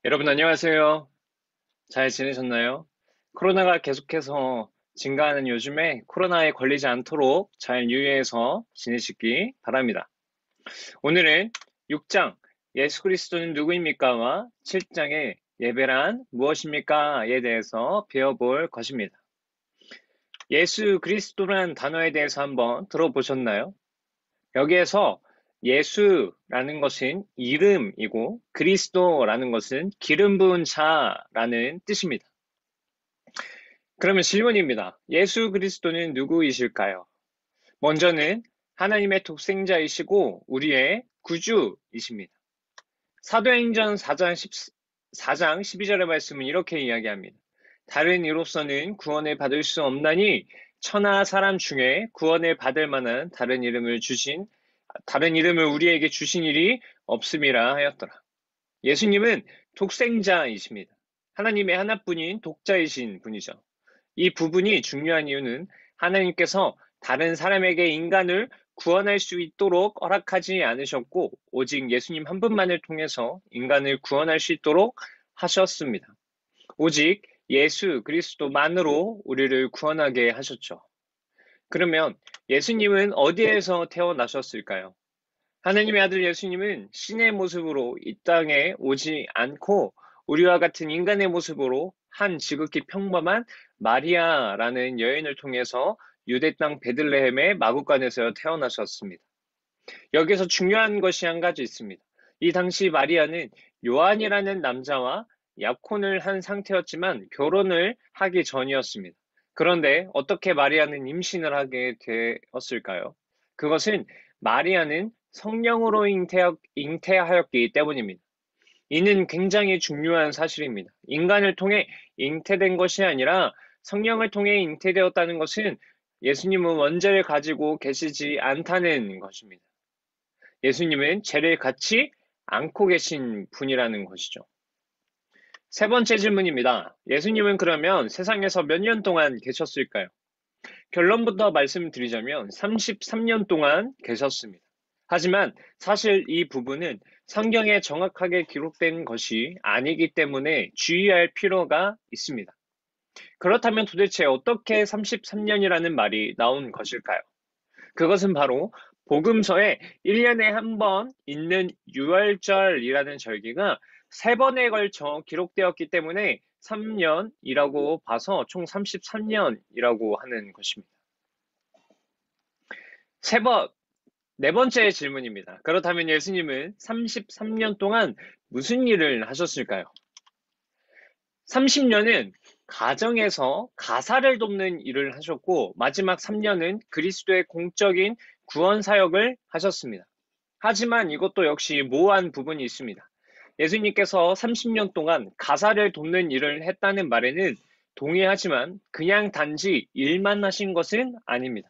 여러분 안녕하세요. 잘 지내셨나요? 코로나가 계속해서 증가하는 요즘에 코로나에 걸리지 않도록 잘 유의해서 지내시기 바랍니다. 오늘은 6장 예수 그리스도는 누구입니까와 7장의 예배란 무엇입니까에 대해서 배워볼 것입니다. 예수 그리스도란 단어에 대해서 한번 들어보셨나요? 여기에서 예수라는 것은 이름이고 그리스도라는 것은 기름 부은 자라는 뜻입니다. 그러면 질문입니다. 예수 그리스도는 누구이실까요? 먼저는 하나님의 독생자이시고 우리의 구주이십니다. 사도행전 4장 12절의 말씀은 이렇게 이야기합니다. 다른 이로서는 구원을 받을 수 없나니 천하 사람 중에 구원을 받을 만한 다른 이름을 우리에게 주신 일이 없음이라 하였더라. 예수님은 독생자이십니다. 하나님의 하나뿐인 독자이신 분이죠. 이 부분이 중요한 이유는 하나님께서 다른 사람에게 인간을 구원할 수 있도록 허락하지 않으셨고, 오직 예수님 한 분만을 통해서 인간을 구원할 수 있도록 하셨습니다. 오직 예수 그리스도만으로 우리를 구원하게 하셨죠. 그러면 예수님은 어디에서 태어나셨을까요? 하나님의 아들 예수님은 신의 모습으로 이 땅에 오지 않고 우리와 같은 인간의 모습으로 한 지극히 평범한 마리아라는 여인을 통해서 유대 땅 베들레헴의 마구간에서 태어나셨습니다. 여기서 중요한 것이 한 가지 있습니다. 이 당시 마리아는 요한이라는 남자와 약혼을 한 상태였지만 결혼을 하기 전이었습니다. 그런데 어떻게 마리아는 임신을 하게 되었을까요? 그것은 마리아는 성령으로 잉태하였기 때문입니다. 이는 굉장히 중요한 사실입니다. 인간을 통해 잉태된 것이 아니라 성령을 통해 잉태되었다는 것은 예수님은 원죄를 가지고 계시지 않다는 것입니다. 예수님은 죄를 갖지 않고 계신 분이라는 것이죠. 세 번째 질문입니다. 예수님은 그러면 세상에서 몇 년 동안 계셨을까요? 결론부터 말씀드리자면 33년 동안 계셨습니다. 하지만 사실 이 부분은 성경에 정확하게 기록된 것이 아니기 때문에 주의할 필요가 있습니다. 그렇다면 도대체 어떻게 33년이라는 말이 나온 것일까요? 그것은 바로 복음서에 1년에 한 번 있는 유월절이라는 절기가 세 번에 걸쳐 기록되었기 때문에 3년이라고 봐서 총 33년이라고 하는 것입니다. 네 번째 질문입니다. 그렇다면 예수님은 33년 동안 무슨 일을 하셨을까요? 30년은 가정에서 가사를 돕는 일을 하셨고, 마지막 3년은 그리스도의 공적인 구원 사역을 하셨습니다. 하지만 이것도 역시 모호한 부분이 있습니다. 예수님께서 30년 동안 가사를 돕는 일을 했다는 말에는 동의하지만 그냥 단지 일만 하신 것은 아닙니다.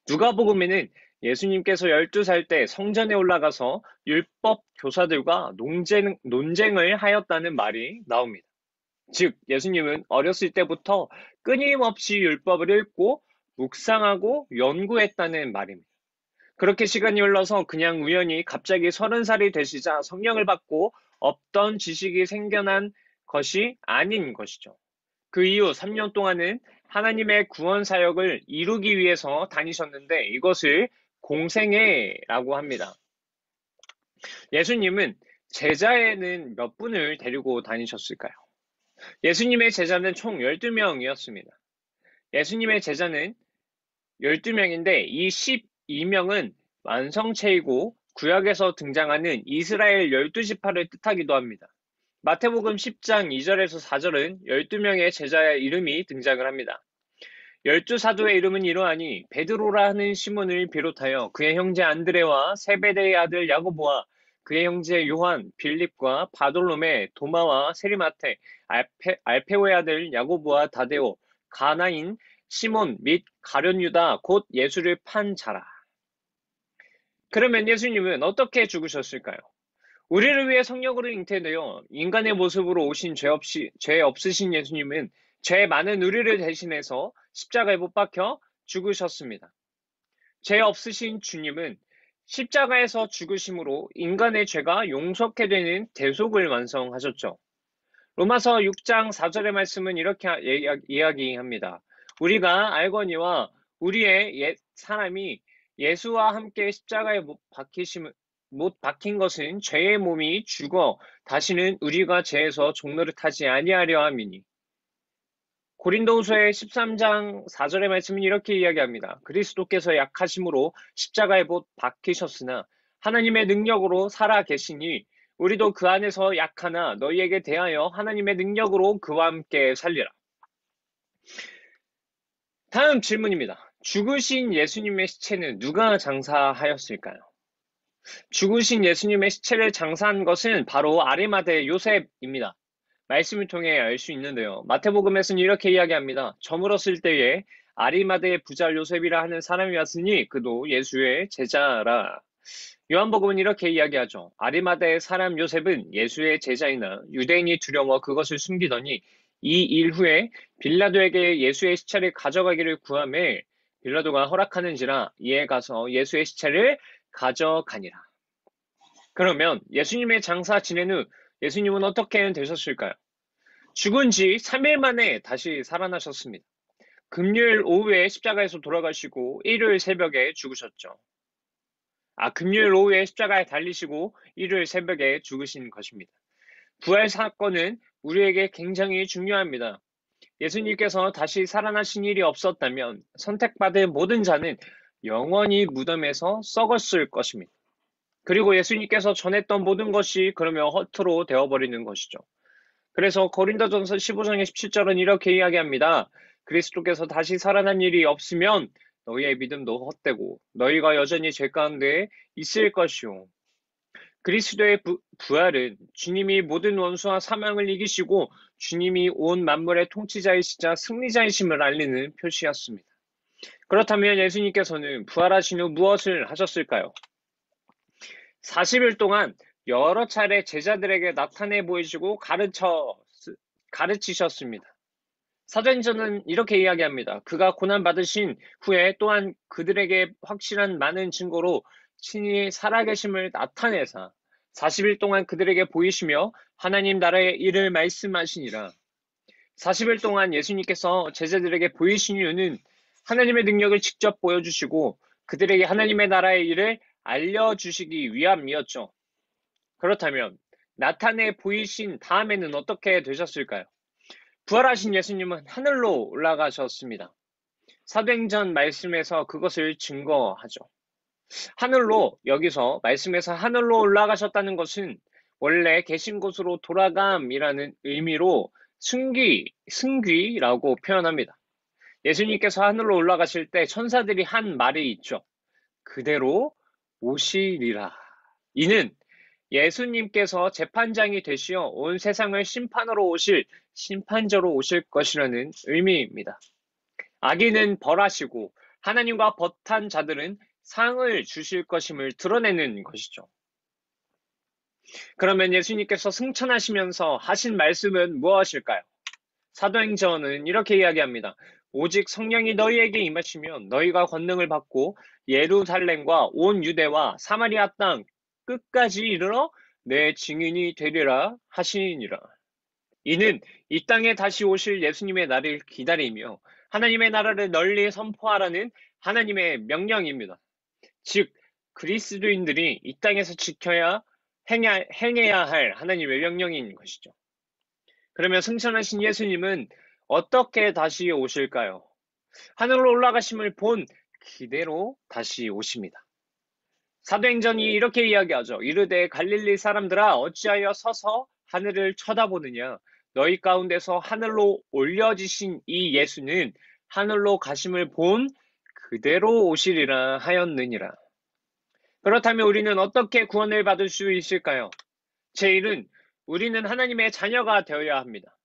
누가복음에는 예수님께서 12살 때 성전에 올라가서 율법 교사들과 논쟁을 하였다는 말이 나옵니다. 즉, 예수님은 어렸을 때부터 끊임없이 율법을 읽고 묵상하고 연구했다는 말입니다. 그렇게 시간이 흘러서 그냥 우연히 갑자기 30살이 되시자 성령을 받고 없던 지식이 생겨난 것이 아닌 것이죠. 그 이후 3년 동안은 하나님의 구원 사역을 이루기 위해서 다니셨는데 이것을 공생애라고 합니다. 예수님은 제자에는 몇 분을 데리고 다니셨을까요? 예수님의 제자는 총 12명이었습니다. 예수님의 제자는 12명인데 이 12명은 완성체이고 구약에서 등장하는 이스라엘 12지파를 뜻하기도 합니다. 마태복음 10장 2절에서 4절은 12명의 제자의 이름이 등장을 합니다. 12사도의 이름은 이러하니 베드로라 하는 시몬을 비롯하여 그의 형제 안드레와 세베대의 아들 야고보와 그의 형제 요한, 빌립과 바돌로메, 도마와 세리마테, 알페오의 아들 야고보와 다데오, 가나인, 시몬 및 가룟 유다 곧 예수를 판 자라. 그러면 예수님은 어떻게 죽으셨을까요? 우리를 위해 성령으로 잉태되어 인간의 모습으로 오신 죄 없으신 예수님은 죄 많은 우리를 대신해서 십자가에 못 박혀 죽으셨습니다. 죄 없으신 주님은 십자가에서 죽으심으로 인간의 죄가 용서케 되는 대속을 완성하셨죠. 로마서 6장 4절의 말씀은 이렇게 이야기합니다. 우리가 알거니와 우리의 옛 사람이 예수와 함께 십자가에 못 박힌 것은 죄의 몸이 죽어 다시는 우리가 죄에서 종노릇하지 아니하려 함이니. 고린도후서의 13장 4절의 말씀은 이렇게 이야기합니다. 그리스도께서 약하심으로 십자가에 못 박히셨으나 하나님의 능력으로 살아 계시니 우리도 그 안에서 약하나 너희에게 대하여 하나님의 능력으로 그와 함께 살리라. 다음 질문입니다. 죽으신 예수님의 시체는 누가 장사하였을까요? 죽으신 예수님의 시체를 장사한 것은 바로 아리마대 요셉입니다. 말씀을 통해 알 수 있는데요. 마태복음에서는 이렇게 이야기합니다. 저물었을 때에 아리마대의 부자 요셉이라 하는 사람이 왔으니 그도 예수의 제자라. 요한복음은 이렇게 이야기하죠. 아리마대의 사람 요셉은 예수의 제자이나 유대인이 두려워 그것을 숨기더니 이 일 후에 빌라도에게 예수의 시체를 가져가기를 구하매 빌라도가 허락하는지라 이에 가서 예수의 시체를 가져가니라. 그러면 예수님의 장사 지낸 후 예수님은 어떻게 되셨을까요? 죽은 지 3일 만에 다시 살아나셨습니다. 금요일 오후에 십자가에서 돌아가시고 일요일 새벽에 죽으셨죠. 금요일 오후에 십자가에 달리시고 일요일 새벽에 죽으신 것입니다. 부활 사건은 우리에게 굉장히 중요합니다. 예수님께서 다시 살아나신 일이 없었다면 선택받은 모든 자는 영원히 무덤에서 썩었을 것입니다. 그리고 예수님께서 전했던 모든 것이 그러면 허투루 되어버리는 것이죠. 그래서 고린도전서 15장의 17절은 이렇게 이야기합니다. 그리스도께서 다시 살아난 일이 없으면 너희의 믿음도 헛되고 너희가 여전히 죄 가운데 있을 것이요. 그리스도의 부활은 주님이 모든 원수와 사망을 이기시고 주님이 온 만물의 통치자이시자 승리자이심을 알리는 표시였습니다. 그렇다면 예수님께서는 부활하신 후 무엇을 하셨을까요? 40일 동안 여러 차례 제자들에게 나타내 보이시고 가르치셨습니다. 사도행전은 이렇게 이야기합니다. 그가 고난받으신 후에 또한 그들에게 확실한 많은 증거로 친히 살아계심을 나타내사 40일 동안 그들에게 보이시며 하나님 나라의 일을 말씀하시니라. 40일 동안 예수님께서 제자들에게 보이신 이유는 하나님의 능력을 직접 보여주시고 그들에게 하나님의 나라의 일을 알려주시기 위함이었죠. 그렇다면 나타내 보이신 다음에는 어떻게 되셨을까요? 부활하신 예수님은 하늘로 올라가셨습니다. 사도행전 말씀에서 그것을 증거하죠. 하늘로 여기서 말씀에서 하늘로 올라가셨다는 것은 원래 계신 곳으로 돌아감이라는 의미로 승귀라고 표현합니다. 예수님께서 하늘로 올라가실 때 천사들이 한 말이 있죠. 그대로 오시리라. 이는 예수님께서 재판장이 되시어 온 세상을 심판하러 오실 심판자로 오실 것이라는 의미입니다. 악인은 벌하시고 하나님과 벗한 자들은 상을 주실 것임을 드러내는 것이죠. 그러면 예수님께서 승천하시면서 하신 말씀은 무엇일까요? 사도행전은 이렇게 이야기합니다. 오직 성령이 너희에게 임하시면 너희가 권능을 받고 예루살렘과 온 유대와 사마리아 땅 끝까지 이르러 내 증인이 되리라 하시니라. 이는 이 땅에 다시 오실 예수님의 날을 기다리며 하나님의 나라를 널리 선포하라는 하나님의 명령입니다. 즉 그리스도인들이 이 땅에서 지켜야 행해야 할 하나님의 명령인 것이죠. 그러면 승천하신 예수님은 어떻게 다시 오실까요? 하늘로 올라가심을 본 기대로 다시 오십니다. 사도행전이 이렇게 이야기하죠. 이르되 갈릴리 사람들아 어찌하여 서서 하늘을 쳐다보느냐. 너희 가운데서 하늘로 올려지신 이 예수는 하늘로 가심을 본 그대로 오시리라 하였느니라. 그렇다면 우리는 어떻게 구원을 받을 수 있을까요? 제1은 우리는 하나님의 자녀가 되어야 합니다.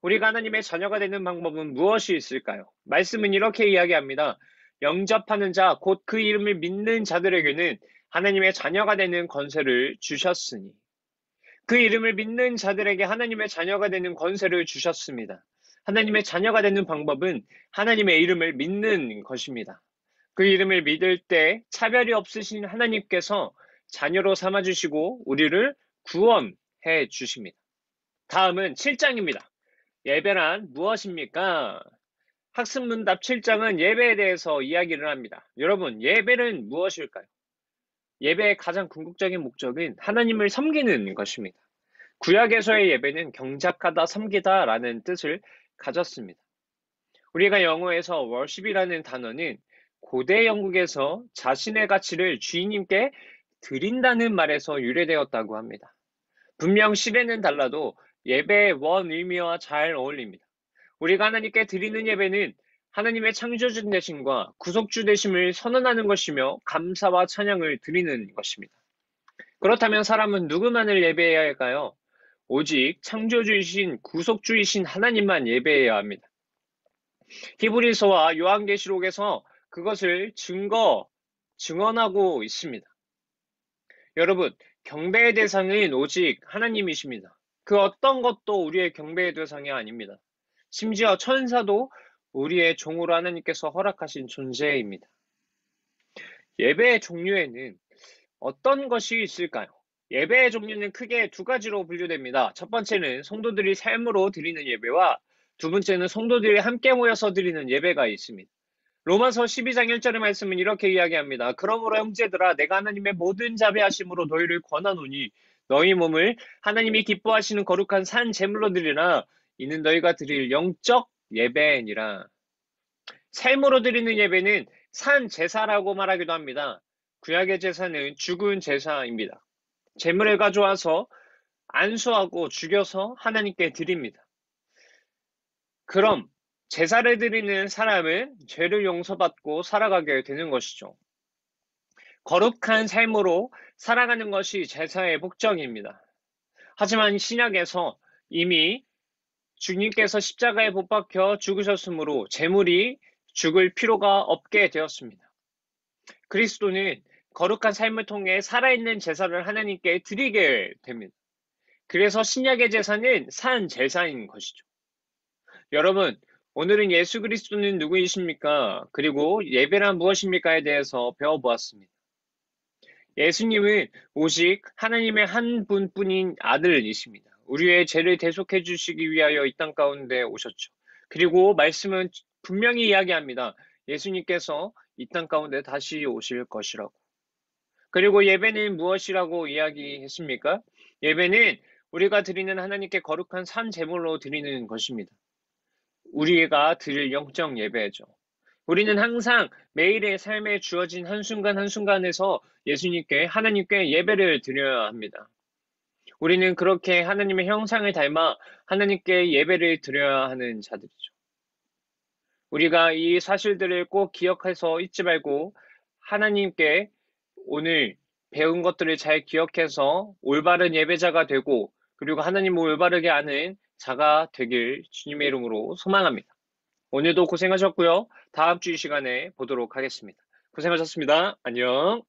우리가 하나님의 자녀가 되는 방법은 무엇이 있을까요? 말씀은 이렇게 이야기합니다. 영접하는 자, 곧 그 이름을 믿는 자들에게는 하나님의 자녀가 되는 권세를 주셨으니. 그 이름을 믿는 자들에게 하나님의 자녀가 되는 권세를 주셨습니다. 하나님의 자녀가 되는 방법은 하나님의 이름을 믿는 것입니다. 그 이름을 믿을 때 차별이 없으신 하나님께서 자녀로 삼아주시고 우리를 구원해 주십니다. 다음은 7장입니다. 예배란 무엇입니까? 학습문답 7장은 예배에 대해서 이야기를 합니다. 여러분, 예배는 무엇일까요? 예배의 가장 궁극적인 목적은 하나님을 섬기는 것입니다. 구약에서의 예배는 경작하다, 섬기다 라는 뜻을 가졌습니다. 우리가 영어에서 worship이라는 단어는 고대 영국에서 자신의 가치를 주인님께 드린다는 말에서 유래되었다고 합니다. 분명 시대는 달라도 예배의 원 의미와 잘 어울립니다. 우리가 하나님께 드리는 예배는 하나님의 창조주 되심과 구속주 되심을 선언하는 것이며 감사와 찬양을 드리는 것입니다. 그렇다면 사람은 누구만을 예배해야 할까요? 오직 창조주이신 구속주이신 하나님만 예배해야 합니다. 히브리서와 요한계시록에서 그것을 증언하고 있습니다. 여러분, 경배의 대상은 오직 하나님이십니다. 그 어떤 것도 우리의 경배의 대상이 아닙니다. 심지어 천사도 우리의 종으로 하나님께서 허락하신 존재입니다. 예배의 종류에는 어떤 것이 있을까요? 예배의 종류는 크게 두 가지로 분류됩니다. 첫 번째는 성도들이 삶으로 드리는 예배와 두 번째는 성도들이 함께 모여서 드리는 예배가 있습니다. 로마서 12장 1절의 말씀은 이렇게 이야기합니다. 그러므로 형제들아 내가 하나님의 모든 자비하심으로 너희를 권하노니 너희 몸을 하나님이 기뻐하시는 거룩한 산 제물로 드리라. 이는 너희가 드릴 영적 예배니라. 삶으로 드리는 예배는 산 제사라고 말하기도 합니다. 구약의 제사는 죽은 제사입니다. 제물을 가져와서 안수하고 죽여서 하나님께 드립니다. 그럼 제사를 드리는 사람은 죄를 용서받고 살아가게 되는 것이죠. 거룩한 삶으로 살아가는 것이 제사의 목적입니다. 하지만 신약에서 이미 주님께서 십자가에 못 박혀 죽으셨으므로 제물이 죽을 필요가 없게 되었습니다. 그리스도는 거룩한 삶을 통해 살아있는 제사를 하나님께 드리게 됩니다. 그래서 신약의 제사는 산 제사인 것이죠. 여러분, 오늘은 예수 그리스도는 누구이십니까? 그리고 예배란 무엇입니까에 대해서 배워보았습니다. 예수님은 오직 하나님의 한 분뿐인 아들이십니다. 우리의 죄를 대속해 주시기 위하여 이 땅 가운데 오셨죠. 그리고 말씀은 분명히 이야기합니다. 예수님께서 이 땅 가운데 다시 오실 것이라고. 그리고 예배는 무엇이라고 이야기했습니까? 예배는 우리가 드리는 하나님께 거룩한 산 제물로 드리는 것입니다. 우리가 드릴 영적 예배죠. 우리는 항상 매일의 삶에 주어진 한순간 한순간에서 예수님께 하나님께 예배를 드려야 합니다. 우리는 그렇게 하나님의 형상을 닮아 하나님께 예배를 드려야 하는 자들이죠. 우리가 이 사실들을 꼭 기억해서 잊지 말고 하나님께 오늘 배운 것들을 잘 기억해서 올바른 예배자가 되고 그리고 하나님을 올바르게 아는 자가 되길 주님의 이름으로 소망합니다. 오늘도 고생하셨고요. 다음 주 이 시간에 보도록 하겠습니다. 고생하셨습니다. 안녕.